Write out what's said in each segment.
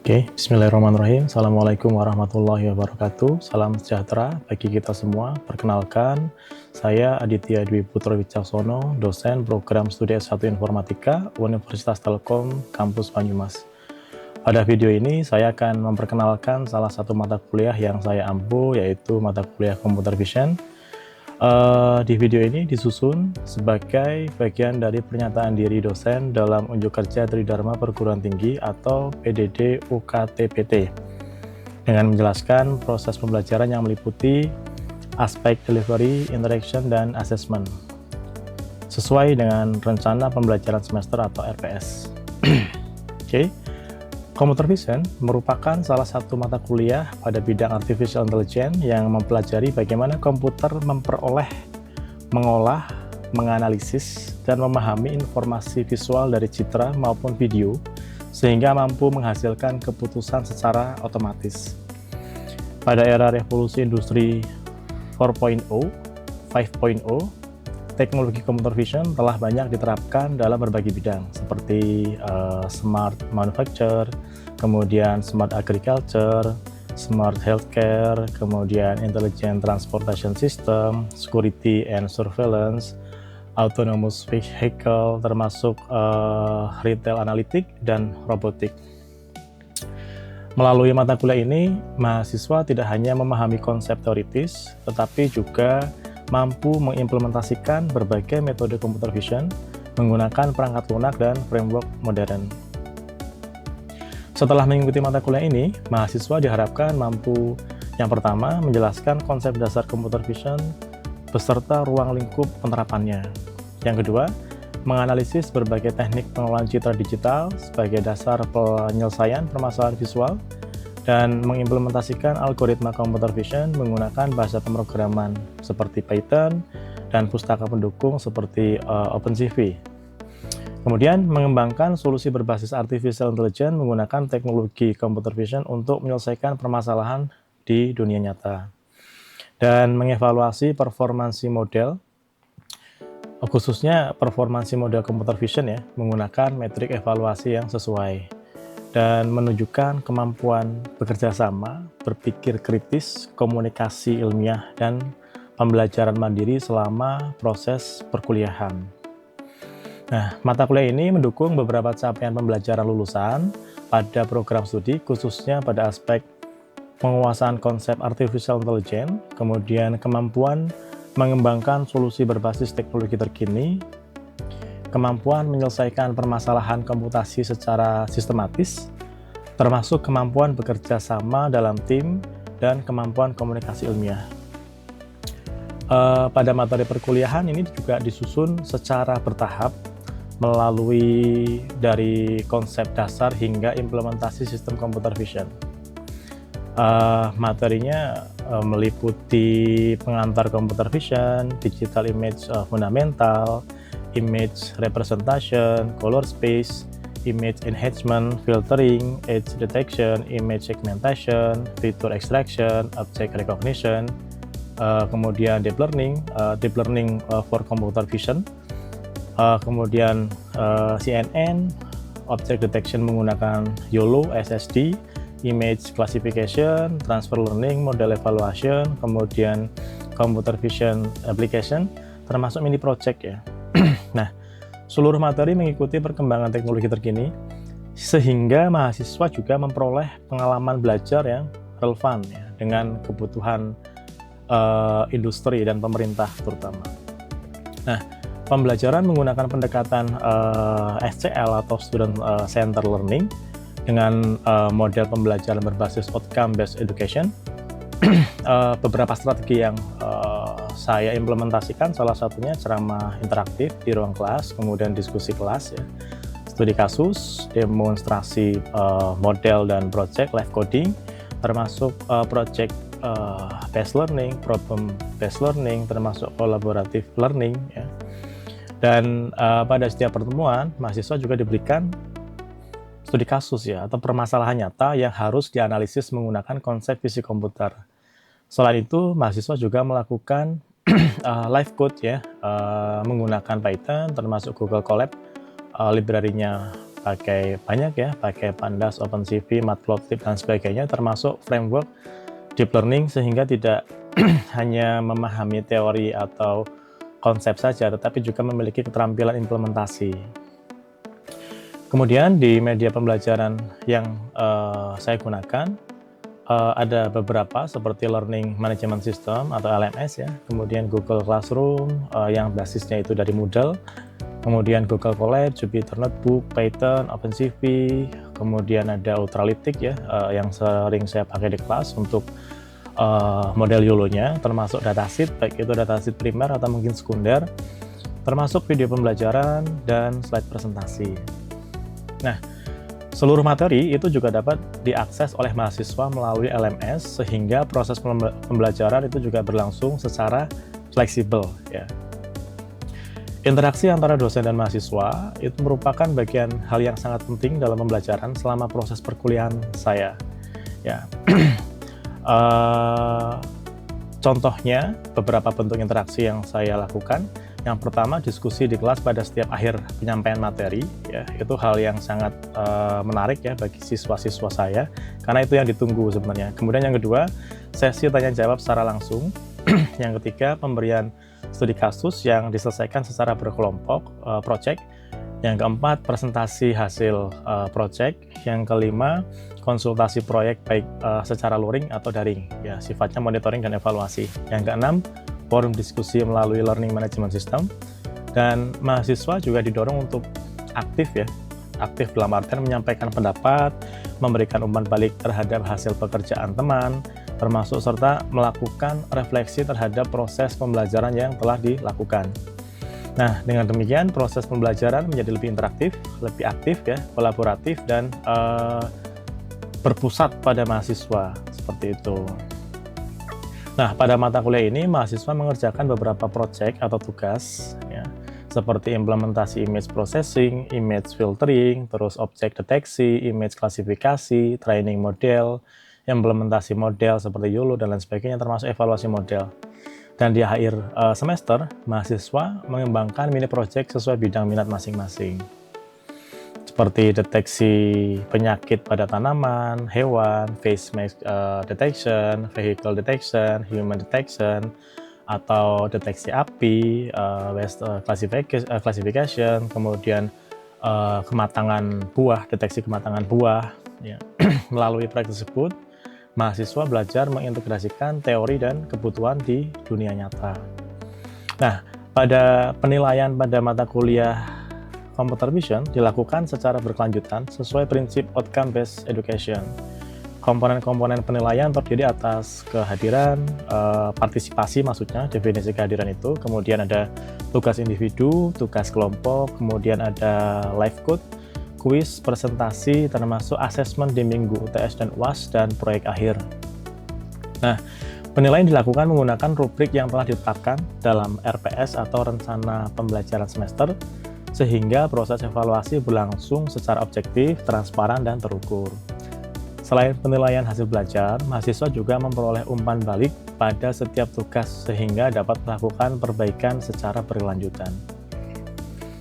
Bismillahirrahmanirrahim. Assalamualaikum warahmatullahi wabarakatuh. Salam sejahtera bagi kita semua. Perkenalkan, saya Aditya Dwi Putra Wicaksono, dosen program studi S1 Informatika, Universitas Telkom, Kampus Banyumas. Pada video ini, saya akan memperkenalkan salah satu mata kuliah yang saya ampu, yaitu mata kuliah Computer Vision. Di video ini disusun sebagai bagian dari pernyataan diri dosen dalam unjuk kerja Tridharma Perguruan Tinggi atau PDD UKT-PT dengan menjelaskan proses pembelajaran yang meliputi aspek delivery, interaction, dan assessment sesuai dengan rencana pembelajaran semester atau RPS. Computer Vision merupakan salah satu mata kuliah pada bidang Artificial Intelligence yang mempelajari bagaimana komputer memperoleh, mengolah, menganalisis, dan memahami informasi visual dari citra maupun video sehingga mampu menghasilkan keputusan secara otomatis. Pada era revolusi industri 4.0, 5.0, teknologi computer vision telah banyak diterapkan dalam berbagai bidang seperti smart manufacture, kemudian smart agriculture, smart healthcare, kemudian intelligent transportation system, security and surveillance, autonomous vehicle, termasuk retail analytic dan robotik. Melalui mata kuliah ini, mahasiswa tidak hanya memahami konsep teoritis, tetapi juga mampu mengimplementasikan berbagai metode computer vision menggunakan perangkat lunak dan framework modern. Setelah mengikuti mata kuliah ini, mahasiswa diharapkan mampu yang pertama menjelaskan konsep dasar computer vision beserta ruang lingkup penerapannya. Yang kedua, menganalisis berbagai teknik pengelolaan citra digital sebagai dasar penyelesaian permasalahan visual dan mengimplementasikan algoritma computer vision menggunakan bahasa pemrograman seperti Python dan pustaka pendukung seperti OpenCV. Kemudian mengembangkan solusi berbasis artificial intelligence menggunakan teknologi computer vision untuk menyelesaikan permasalahan di dunia nyata. Dan mengevaluasi performansi model, khususnya performansi model computer vision ya, menggunakan metrik evaluasi yang sesuai. Dan menunjukkan kemampuan bekerja sama, berpikir kritis, komunikasi ilmiah, dan pembelajaran mandiri selama proses perkuliahan. Nah, mata kuliah ini mendukung beberapa capaian pembelajaran lulusan pada program studi, khususnya pada aspek penguasaan konsep artificial intelligence, kemudian kemampuan mengembangkan solusi berbasis teknologi terkini, kemampuan menyelesaikan permasalahan komputasi secara sistematis, termasuk kemampuan bekerja sama dalam tim dan kemampuan komunikasi ilmiah. Pada materi perkuliahan ini juga disusun secara bertahap melalui dari konsep dasar hingga implementasi sistem computer vision. Materinya meliputi pengantar computer vision, digital image fundamental, image representation, color space, image enhancement, filtering, edge detection, image segmentation, feature extraction, object recognition, kemudian deep learning for computer vision, kemudian CNN, object detection menggunakan YOLO, SSD, image classification, transfer learning, model evaluation, kemudian computer vision application, termasuk mini project ya. Nah, seluruh materi mengikuti perkembangan teknologi terkini, sehingga mahasiswa juga memperoleh pengalaman belajar yang relevan ya, dengan kebutuhan industri dan pemerintah terutama. Nah, pembelajaran menggunakan pendekatan SCL atau Student Centered Learning dengan model pembelajaran berbasis Outcome Based Education. Beberapa strategi yang saya implementasikan, salah satunya ceramah interaktif di ruang kelas, kemudian diskusi kelas ya, studi kasus, demonstrasi model dan project, live coding, termasuk project based learning, problem based learning, termasuk collaborative learning ya. Dan pada setiap pertemuan mahasiswa juga diberikan studi kasus ya, atau permasalahan nyata yang harus dianalisis menggunakan konsep fisik komputer. Selain itu, mahasiswa juga melakukan live code ya, menggunakan Python, termasuk Google Colab, library-nya pakai banyak ya, pakai Pandas, OpenCV, Matplotlib dan sebagainya, termasuk framework deep learning, sehingga tidak hanya memahami teori atau konsep saja, tetapi juga memiliki keterampilan implementasi. Kemudian di media pembelajaran yang saya gunakan ada beberapa seperti Learning Management System atau LMS ya, kemudian Google Classroom yang basisnya itu dari Moodle, kemudian Google Colab, Jupyter Notebook, Python, OpenCV, kemudian ada Ultralytic ya yang sering saya pakai di kelas untuk model YOLO-nya, termasuk dataset, baik itu dataset primer atau mungkin sekunder, termasuk video pembelajaran dan slide presentasi. Nah, seluruh materi itu juga dapat diakses oleh mahasiswa melalui LMS, sehingga proses pembelajaran itu juga berlangsung secara fleksibel ya. Interaksi antara dosen dan mahasiswa itu merupakan bagian hal yang sangat penting dalam pembelajaran selama proses perkuliahan saya ya. Contohnya beberapa bentuk interaksi yang saya lakukan. Yang pertama, diskusi di kelas pada setiap akhir penyampaian materi ya, itu hal yang sangat menarik ya bagi siswa-siswa saya, karena itu yang ditunggu sebenarnya. Kemudian yang kedua, sesi tanya jawab secara langsung. Yang ketiga, pemberian studi kasus yang diselesaikan secara berkelompok project. Yang keempat, presentasi hasil project. Yang kelima, konsultasi proyek baik secara luring atau daring ya, sifatnya monitoring dan evaluasi. Yang keenam, forum diskusi melalui Learning Management System. Dan mahasiswa juga didorong untuk aktif ya, aktif dalam artian menyampaikan pendapat, memberikan umpan balik terhadap hasil pekerjaan teman, termasuk serta melakukan refleksi terhadap proses pembelajaran yang telah dilakukan. Nah, dengan demikian proses pembelajaran menjadi lebih interaktif, lebih aktif ya, kolaboratif, dan berpusat pada mahasiswa, seperti itu. Nah, pada mata kuliah ini mahasiswa mengerjakan beberapa proyek atau tugas ya, seperti implementasi image processing, image filtering, terus objek deteksi, image klasifikasi, training model, implementasi model seperti YOLO dan lain sebagainya, termasuk evaluasi model. Dan di akhir semester, mahasiswa mengembangkan mini project sesuai bidang minat masing-masing, seperti deteksi penyakit pada tanaman, hewan, face mask detection, vehicle detection, human detection, atau deteksi api, waste classification, kemudian kematangan buah, deteksi kematangan buah. Ya. Melalui proyek tersebut, mahasiswa belajar mengintegrasikan teori dan kebutuhan di dunia nyata. Nah, pada penilaian pada mata kuliah Computer Vision dilakukan secara berkelanjutan sesuai prinsip outcome based education. Komponen-komponen penilaian terdiri atas kehadiran, partisipasi maksudnya, definisi kehadiran itu, kemudian ada tugas individu, tugas kelompok, kemudian ada live code, kuis, presentasi, termasuk asesmen di minggu UTS dan UAS, dan proyek akhir. Nah, penilaian dilakukan menggunakan rubrik yang telah ditetapkan dalam RPS atau rencana pembelajaran semester, sehingga proses evaluasi berlangsung secara objektif, transparan, dan terukur. Selain penilaian hasil belajar, mahasiswa juga memperoleh umpan balik pada setiap tugas sehingga dapat melakukan perbaikan secara berkelanjutan.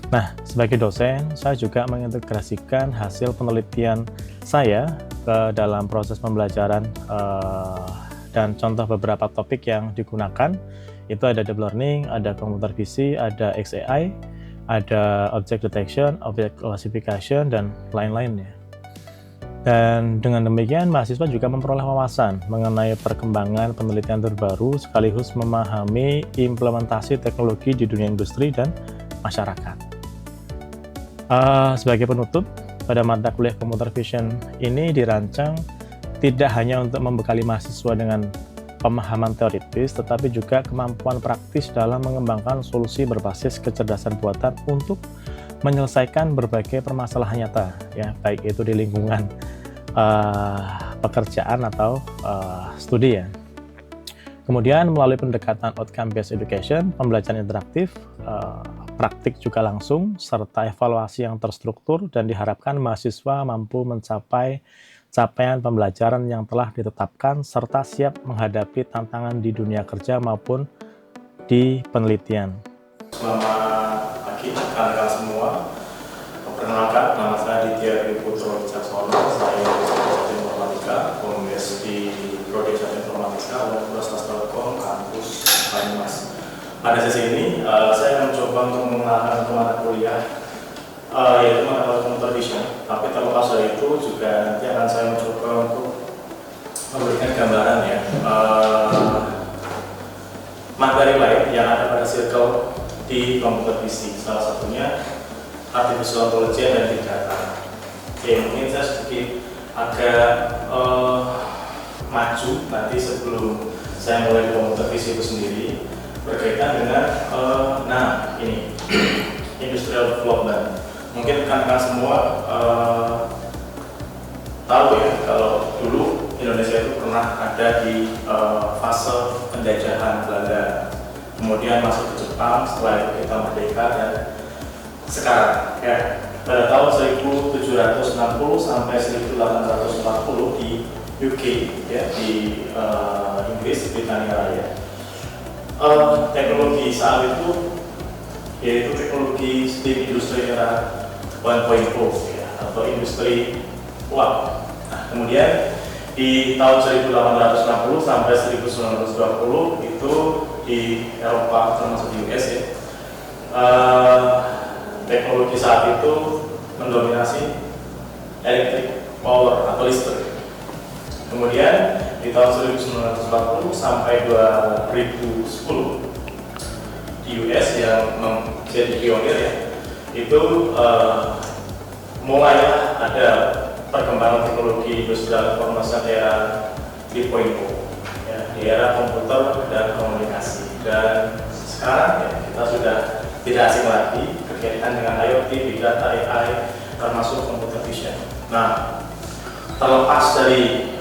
Nah, sebagai dosen, saya juga mengintegrasikan hasil penelitian saya ke dalam proses pembelajaran dan contoh beberapa topik yang digunakan itu ada deep learning, ada computer vision, ada XAI, ada object detection, object classification, dan lain-lainnya. Dan dengan demikian, mahasiswa juga memperoleh wawasan mengenai perkembangan penelitian terbaru sekaligus memahami implementasi teknologi di dunia industri dan masyarakat. Sebagai penutup, pada mata kuliah Computer Vision ini dirancang tidak hanya untuk membekali mahasiswa dengan pemahaman teoritis, tetapi juga kemampuan praktis dalam mengembangkan solusi berbasis kecerdasan buatan untuk menyelesaikan berbagai permasalahan nyata, ya, baik itu di lingkungan pekerjaan atau studi ya. Kemudian melalui pendekatan outcome based education, pembelajaran interaktif, praktik juga langsung, serta evaluasi yang terstruktur, dan diharapkan mahasiswa mampu mencapai capaian pembelajaran yang telah ditetapkan serta siap menghadapi tantangan di dunia kerja maupun di penelitian. Selamat pagi rekan-rekan semua. Perkenalkan, nama saya Ditya Dwi Putro Wicaksono. Saya Sarjana Informatika, Kombes di Prodi Sarjana Informatika Universitas Telkom Kampus Banyumas. Pada sesi ini, saya mencoba untuk mengenalkan mata kuliah yaitu mata computer vision. Tapi terlepas dari itu juga nanti akan saya mencoba untuk memberikan gambaran ya materi lain yang ada pada circle di computer vision. Salah satunya artificial intelligence dan big data. Oke, mungkin saya sedikit agak maju nanti sebelum saya mulai di computer vision itu sendiri berkaitan dengan ini industrial development. Mungkin rekan-rekan semua tahu ya kalau dulu Indonesia itu pernah ada di fase penjajahan Belanda, kemudian masuk ke Jepang, setelah itu kita merdeka, dan sekarang ya pada tahun 1760 sampai 1840 di UK ya, di Inggris, Britania Raya, teknologi saat itu yaitu teknologi steam industri era 1.0 ya, atau industri uap. Nah, kemudian di tahun 1860 sampai 1920 itu di Eropa termasuk di US ya, teknologi saat itu mendominasi electric power atau listrik. Kemudian di tahun 1940 sampai 2010 di US yang menjadi pionir ya, itu mulai ada perkembangan teknologi industrial informasi era 3.0 ya, di era komputer dan komunikasi. Dan sekarang ya, kita sudah tidak asing lagi berkaitan dengan IoT, Big Data, AI, termasuk computer vision. Nah, terlepas dari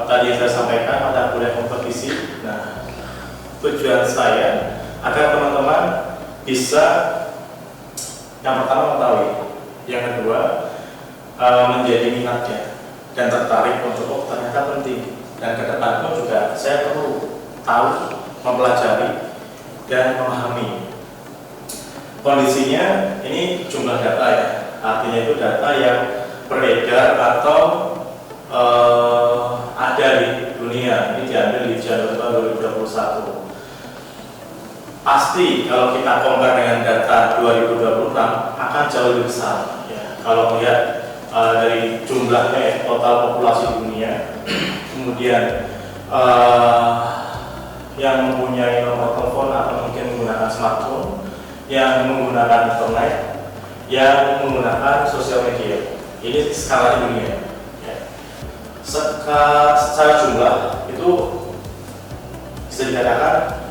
tadi yang saya sampaikan pada kuliah computer vision, nah tujuan saya agar teman-teman bisa yang pertama mengetahui, yang kedua menjadi minatnya dan tertarik untuk ternyata penting, dan ke depan pun juga saya perlu tahu, mempelajari dan memahami. Kondisinya ini jumlah data ya, artinya itu data yang beredar atau ada di dunia. Ini diambil di Januari tahun 2021. Pasti kalau kita compare dengan data 2026 akan jauh lebih besar ya. Kalau melihat dari jumlahnya ya, total populasi dunia, kemudian yang mempunyai nomor telepon atau mungkin menggunakan smartphone, yang menggunakan internet, yang menggunakan sosial media. Ini skala dunia ya. Secara jumlah itu bisa dikatakan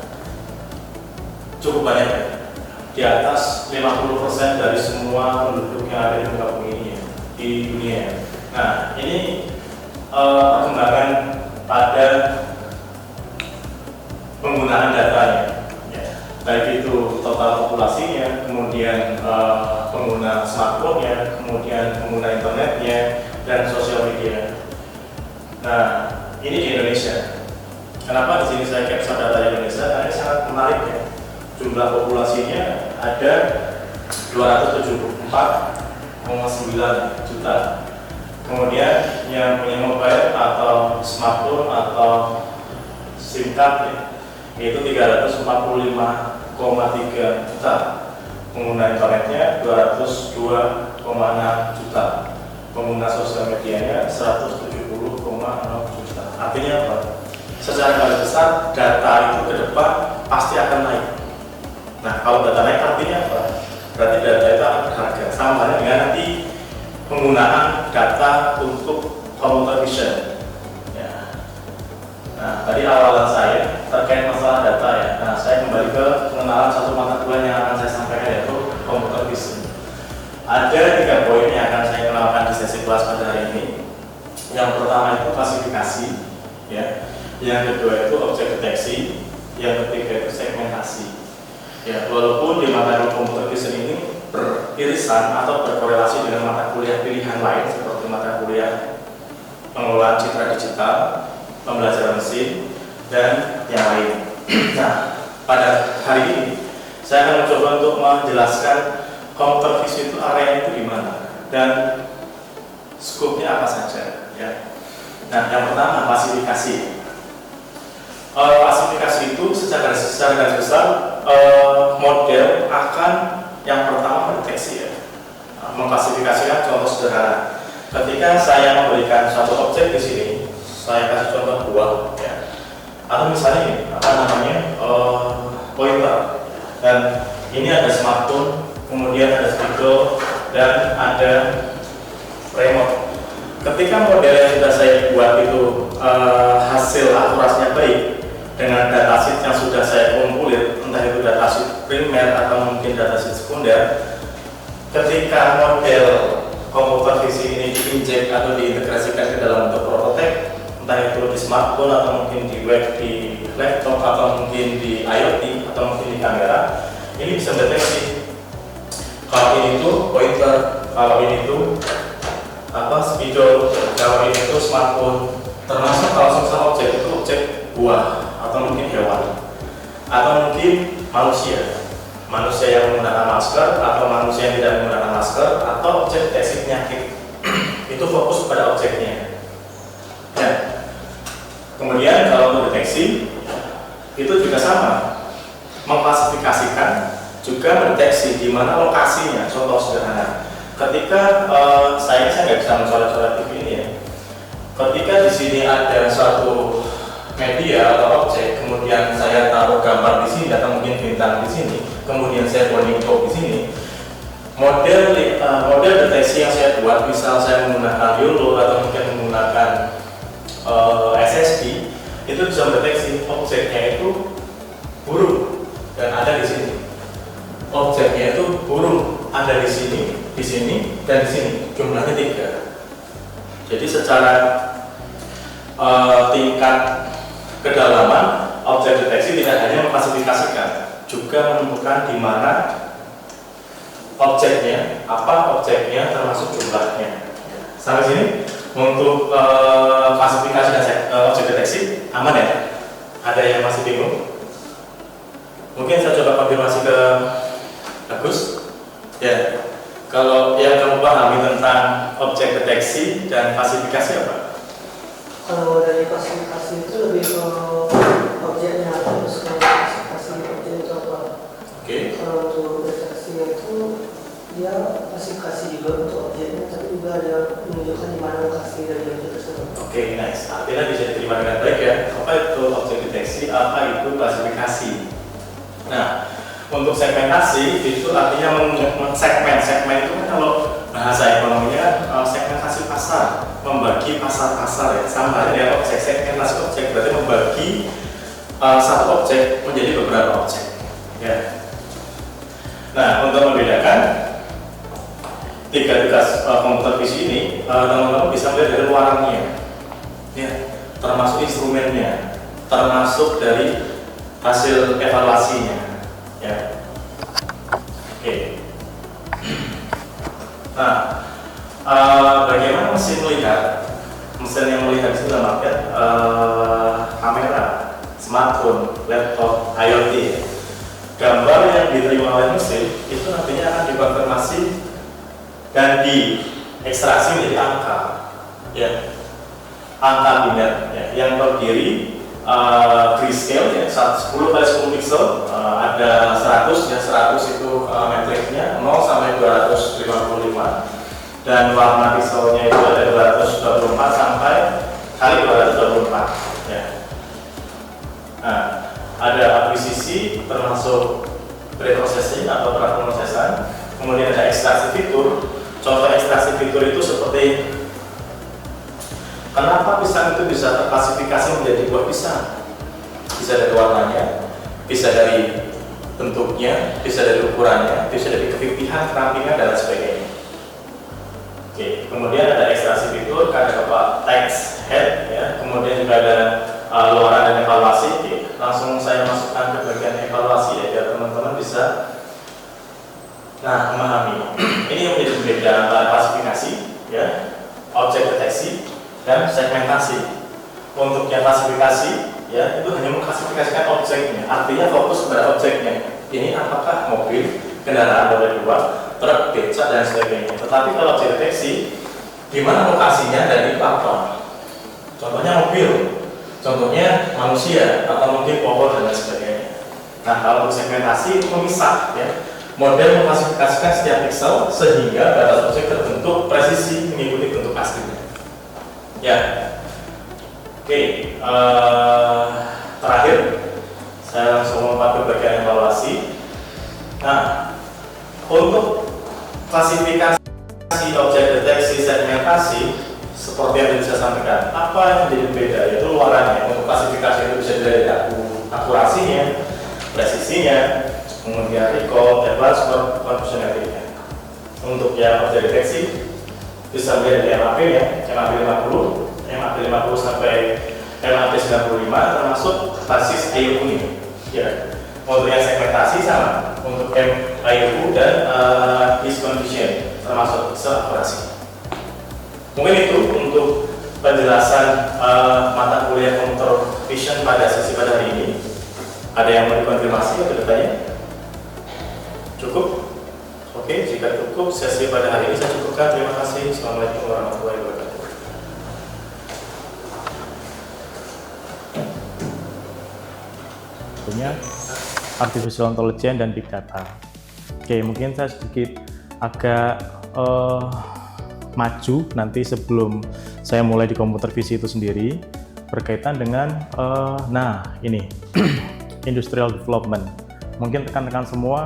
cukup banyak ya, di atas 50% dari semua penduduk yang ada di muka bumi ini ya, di dunia. Nah, ini perkembangan pada penggunaan datanya ya, baik itu total populasinya, kemudian pengguna smartphone-nya, kemudian pengguna internetnya, dan sosial media. Nah, ini di Indonesia. Kenapa di sini saya capture data Indonesia? Karena ini sangat menarik ya. Jumlah populasinya ada 274,9 juta. Kemudian yang punya mobile atau smartphone atau SIM card ya, itu 345,3 juta. Pengguna internetnya 202,6 juta. Pengguna sosial medianya 170,6 juta. Artinya apa? Secara garis besar data itu ke depan pasti akan naik. Nah, kalau data naik artinya apa? Berarti data itu akan berharga. Sama halnya dengan nanti penggunaan data untuk computer vision. Ya. Nah, tadi awalan saya terkait masalah data ya. Nah, saya kembali ke pengenalan satu mata kuliah yang akan saya sampaikan, yaitu computer vision. Ada 3 poin yang akan saya kenalkan di sesi kelas pada hari ini. Yang pertama itu klasifikasi, ya. Yang kedua itu objek deteksi. Yang ketiga itu segmentasi. Ya, walaupun di mata computer vision ini beririsan atau berkorelasi dengan mata kuliah pilihan lain seperti mata kuliah pengelolaan citra digital, pembelajaran mesin, dan yang lain. Nah, pada hari ini saya akan mencoba untuk menjelaskan computer vision itu area itu di mana. dan skopnya apa saja, ya. Nah, yang pertama klasifikasi. Klasifikasi itu secara garis besar model akan yang pertama mendeteksi, ya, mengklasifikasikan. Contoh sederhana, ketika saya memberikan satu objek di sini, saya kasih contoh buah, ya, atau misalnya ini apa namanya pointer, dan ini ada smartphone, kemudian ada spidol, dan ada remote. Ketika model yang sudah saya buat itu hasil akurasinya baik dengan datasheet yang sudah saya kumpulin, entah itu datasheet primer atau mungkin datasheet sekunder, ketika model komputer visi ini diinjek atau diintegrasikan ke dalam bentuk prototipe, entah itu di smartphone atau mungkin di web, di laptop, atau mungkin di IoT, atau mungkin di kamera, ini bisa mendeteksi kalau ini tuh pointer, kalau ini tuh spidol, kalau ini tuh smartphone, termasuk kalau semisal objek itu objek buah atau mungkin hewan, atau mungkin manusia yang menggunakan masker, atau manusia yang tidak menggunakan masker, atau objek deteksi penyakit. Itu fokus pada objeknya, ya. Kemudian kalau untuk deteksi itu juga sama, mengklasifikasikan juga mendeteksi di mana lokasinya. Contoh sederhana, ketika saya nggak bisa mencoret-coret TV ini, ya. Ketika di sini ada suatu media atau objek, kemudian saya taruh gambar di sini atau mungkin bintang di sini, kemudian saya bonding probe di sini, model deteksi yang saya buat, misal saya menggunakan YOLO atau mungkin menggunakan SSD, itu bisa mendeteksi objeknya itu burung dan ada di sini. Objeknya itu burung ada di sini, dan di sini. Jumlahnya 3. Jadi secara tingkat kedalaman, objek deteksi tidak hanya mengklasifikasikan, juga menentukan di mana objeknya, apa objeknya, termasuk jumlahnya. Sampai sini untuk klasifikasi dan objek deteksi aman, ya? Ada yang masih bingung? Mungkin saya coba konfirmasi ke Agus, ya. Kalau yang kamu pahami tentang objek deteksi dan klasifikasi apa? Kalau dari klasifikasi itu lebih ke objeknya, terus klasifikasi objek itu apa? Oke. Kalau untuk deteksi itu dia klasifikasi juga untuk objeknya, tapi juga ada menunjukkan di mana lokasi dari objek tersebut. Oke, nice. Artinya bisa diterima dengan baik, ya. Apa itu objek deteksi? Apa itu klasifikasi? Nah, untuk segmentasi itu artinya segmen itu kan kalau bahasa ekonominya segmentasi pasar, membagi pasar-pasar, ya. Sama dengan objek, segmentasi objek berarti membagi satu objek menjadi beberapa objek, ya. Nah, untuk membedakan tiga tugas komputer visi ini, teman-teman bisa melihat dari luarannya, ya, termasuk instrumennya, termasuk dari hasil evaluasinya, ya. Oke. Nah, bagaimana mesin melihat? Mesin yang melihat itu dalam artian kamera, smartphone, laptop, IoT. Gambar yang diterima oleh mesin itu nantinya akan dikonfirmasi dan diekstraksi menjadi angka, ya, angka biner, ya, yang terdiri grayscale, ya, 10 kali 10 pixel, ada 100, ya, 100 itu matrixnya 0 sampai 255, dan warna pixelnya itu ada 224 sampai kali 224, ya. Nah, ada akuisisi termasuk preprocessing atau praproses, kemudian ada ekstraksi fitur. Contoh ekstraksi fitur itu seperti kenapa pisang itu bisa terklasifikasi menjadi buah pisang? Bisa dari warnanya, bisa dari bentuknya, bisa dari ukurannya, bisa dari kepipihan, kerampingan, dan sebagainya. Oke, kemudian ada ekstraksi fitur, ada text head, ya. Kemudian juga ada luaran dan evaluasi. Oke, langsung saya masukkan ke bagian evaluasi, ya, biar teman-teman bisa memahami. Ini yang menjadi berbeda antara klasifikasi, ya, objek deteksi, dan segmentasi. Untuk yang klasifikasi, ya, itu hanya mengklasifikasikan objeknya, artinya fokus pada objeknya. Ini apakah mobil, kendaraan roda 2, truk, beca dan sebagainya. Tetapi kalau objek deteksi, di mana lokasinya dan itu apa? Contohnya mobil, contohnya manusia, atau mungkin pohon dan lain sebagainya. Nah, kalau untuk segmentasi itu memisah ya. Model mengklasifikasikan setiap pixel sehingga batas objek terbentuk presisi mengikuti bentuk aslinya. Ya, oke. Terakhir, saya langsung lompat ke bagian evaluasi. Nah, untuk klasifikasi objek deteksi segmentasi seperti yang bisa sampaikan, apa yang menjadi beda yaitu luarannya. Untuk klasifikasi itu bisa dilihat akurasinya, presisinya, kemudian recall, advanced, functionality-nya. Untuk yang objek deteksi bisa melihat dari MAP ya, MAP 50 sampai MAP 95 termasuk basis IOU ini. Ya. Untuk yang segmentasi sama, untuk IOU dan discondition termasuk akurasi. Mungkin itu untuk penjelasan mata kuliah computer vision pada sesi pada hari ini. Ada yang mau dikonfirmasi atau bertanya? Cukup? Oke, jika cukup sesi pada hari ini saya cukupkan. Terima kasih. Assalamualaikum warahmatullahi wabarakatuh. Tentunya artificial intelligence dan big data. Oke, mungkin saya sedikit agak maju nanti sebelum saya mulai di komputer vision itu sendiri berkaitan dengan nah ini industrial development. Mungkin rekan-rekan semua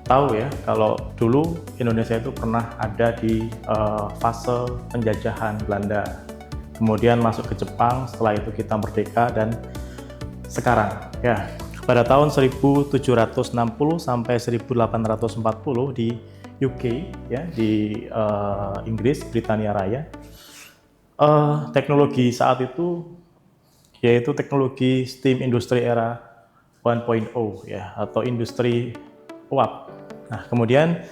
tahu ya kalau dulu Indonesia itu pernah ada di fase penjajahan Belanda, kemudian masuk ke Jepang, setelah itu kita merdeka, dan sekarang ya pada tahun 1760 sampai 1840 di UK ya, di Inggris, Britania Raya, teknologi saat itu yaitu teknologi steam industri era 1.0 ya, atau industri uap. Nah, kemudian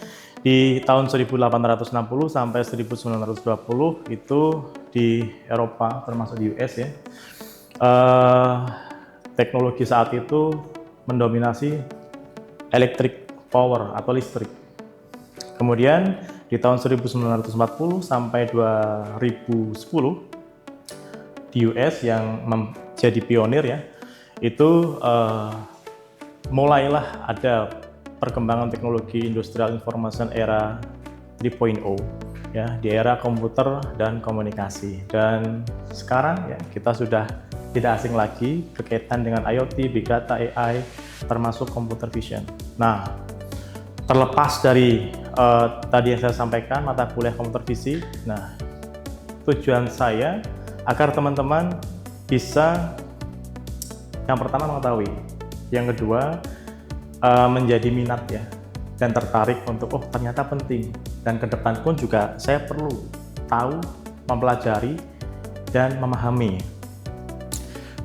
di tahun 1860 sampai 1920 itu di Eropa termasuk di US ya, teknologi saat itu mendominasi electric power atau listrik. Kemudian di tahun 1940 sampai 2010 di US yang menjadi pionir ya, itu mulailah ada perkembangan teknologi industrial information era 3.0 ya, di era komputer dan komunikasi. Dan sekarang ya kita sudah tidak asing lagi berkaitan dengan IoT, big data, AI, termasuk computer vision. Nah, terlepas dari tadi yang saya sampaikan mata kuliah komputer vision, nah tujuan saya agar teman-teman bisa yang pertama mengetahui, yang kedua menjadi minat ya, dan tertarik untuk oh ternyata penting, dan ke depan pun juga saya perlu tahu, mempelajari, dan memahami.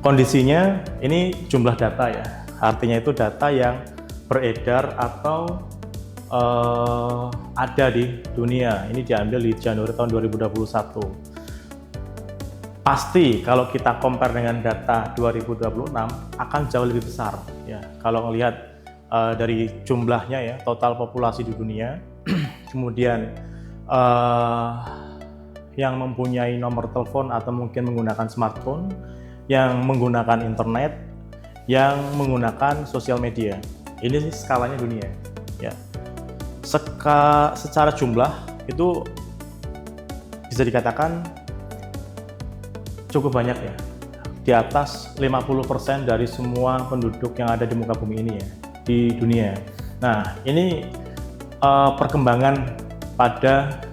Kondisinya ini jumlah data ya, artinya itu data yang beredar atau ada di dunia. Ini diambil di Januari tahun 2021. Pasti kalau kita compare dengan data 2026 akan jauh lebih besar ya. Kalau melihat dari jumlahnya ya, total populasi di dunia, kemudian yang mempunyai nomor telepon atau mungkin menggunakan smartphone, yang menggunakan internet, yang menggunakan sosial media. Ini skalanya dunia ya. Secara jumlah itu bisa dikatakan cukup banyak ya, di atas 50% dari semua penduduk yang ada di muka bumi ini ya, di dunia. Nah, ini perkembangan pada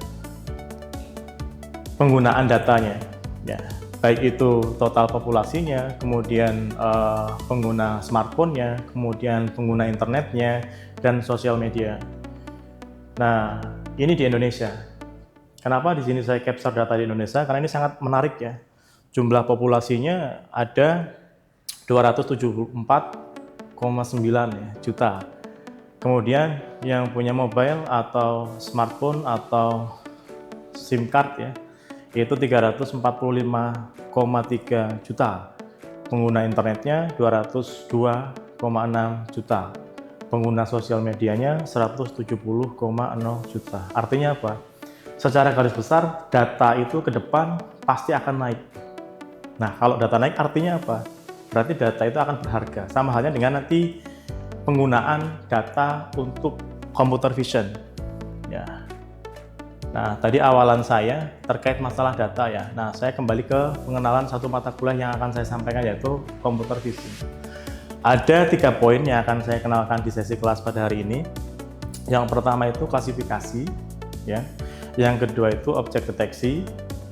penggunaan datanya ya, baik itu total populasinya, kemudian pengguna smartphone-nya, kemudian pengguna internetnya, dan sosial media. Nah, ini di Indonesia. Kenapa di sini saya capture data di Indonesia? Karena ini sangat menarik ya. Jumlah populasinya ada 274,9 ya, juta. Kemudian yang punya mobile atau smartphone atau SIM card ya, yaitu 345,3 juta. Pengguna internetnya 202,6 juta. pengguna sosial medianya 170,0 juta. Artinya apa? Secara garis besar, data itu ke depan pasti akan naik. Nah, kalau data naik artinya apa? Berarti data itu akan berharga. Sama halnya dengan nanti penggunaan data untuk computer vision. Ya. Nah, tadi awalan saya terkait masalah data ya. Nah, saya kembali ke pengenalan satu mata kuliah yang akan saya sampaikan, yaitu computer vision. Ada 3 poin yang akan saya kenalkan di sesi kelas pada hari ini. Yang pertama itu klasifikasi, ya. Yang kedua itu objek deteksi,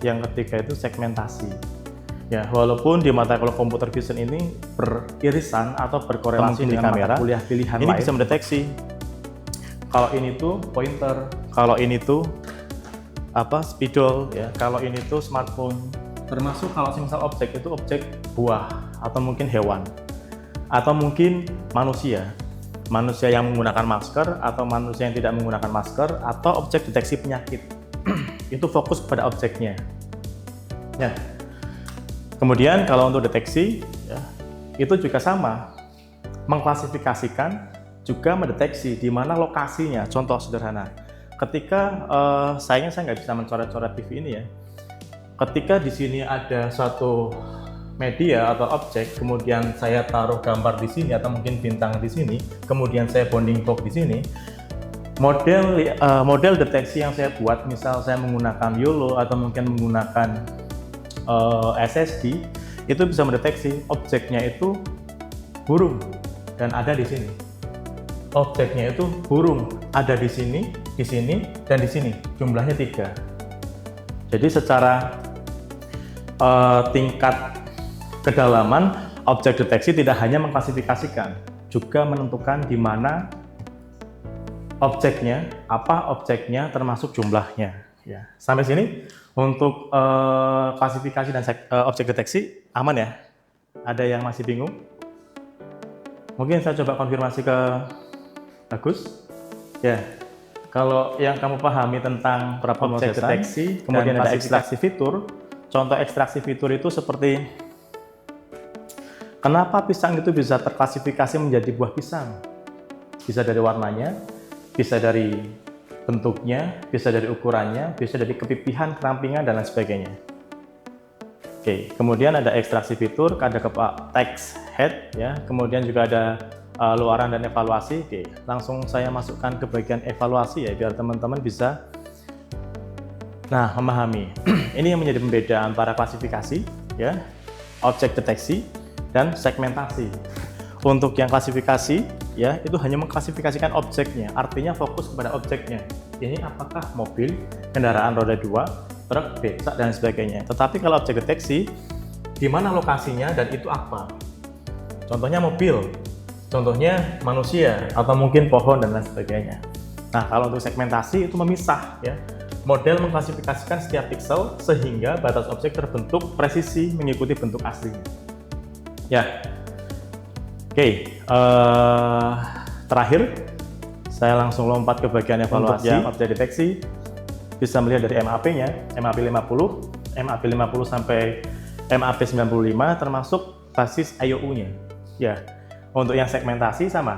yang ketiga itu segmentasi. Ya, walaupun di mata kuliah computer vision ini beririsan atau berkorelasi dengan kamera, mata kuliah pilihan ini lain bisa mendeteksi kalau ini tuh pointer, kalau ini tuh spidol, ya, kalau ini tuh smartphone. Termasuk kalau misal objek itu objek buah atau mungkin hewan atau mungkin manusia yang menggunakan masker atau manusia yang tidak menggunakan masker atau objek deteksi penyakit. Itu fokus pada objeknya. Ya. Kemudian kalau untuk deteksi, ya, itu juga sama, mengklasifikasikan juga mendeteksi di mana lokasinya. Contoh sederhana, ketika saya nggak bisa mencoret-coret TV ini ya. Ketika di sini ada suatu media atau objek, kemudian saya taruh gambar di sini atau mungkin bintang di sini, kemudian saya bounding box di sini. Model deteksi yang saya buat, misal saya menggunakan YOLO atau mungkin menggunakan SSD, itu bisa mendeteksi objeknya itu burung dan ada di sini. Objeknya itu burung ada di sini, dan di sini. Jumlahnya 3. Jadi secara tingkat kedalaman, objek deteksi tidak hanya mengklasifikasikan, juga menentukan di mana objeknya, apa objeknya termasuk jumlahnya. Ya. Sampai sini untuk klasifikasi dan objek deteksi aman ya? Ada yang masih bingung? Mungkin saya coba konfirmasi ke Agus. Ya, kalau yang kamu pahami tentang objek deteksi, kemudian ada ekstraksi fitur. Contoh ekstraksi fitur itu seperti kenapa pisang itu bisa terklasifikasi menjadi buah pisang? Bisa dari warnanya, bisa dari bentuknya, bisa dari ukurannya, bisa dari kepipihan, kerampingan, dan lain sebagainya. Oke, kemudian ada ekstraksi fitur, ada text head, ya, kemudian juga ada luaran dan evaluasi. Oke, langsung saya masukkan ke bagian evaluasi ya, biar teman-teman bisa memahami. Ini yang menjadi pembeda antara klasifikasi, ya, objek deteksi, dan segmentasi. Untuk yang klasifikasi, ya, itu hanya mengklasifikasikan objeknya, artinya fokus kepada objeknya. Ini apakah mobil, kendaraan roda 2, truk, becak, dan sebagainya. Tetapi kalau objek deteksi, di mana lokasinya dan itu apa? Contohnya mobil, contohnya manusia, atau mungkin pohon, dan lain sebagainya. Nah, kalau untuk segmentasi itu memisah, ya. Model mengklasifikasikan setiap pixel sehingga batas objek terbentuk presisi mengikuti bentuk aslinya. Ya. Oke, terakhir saya langsung lompat ke bagian evaluasi. Untuk objek deteksi bisa melihat dari MAP-nya, MAP 50 sampai MAP 95 termasuk basis IOU-nya. Ya, untuk yang segmentasi sama.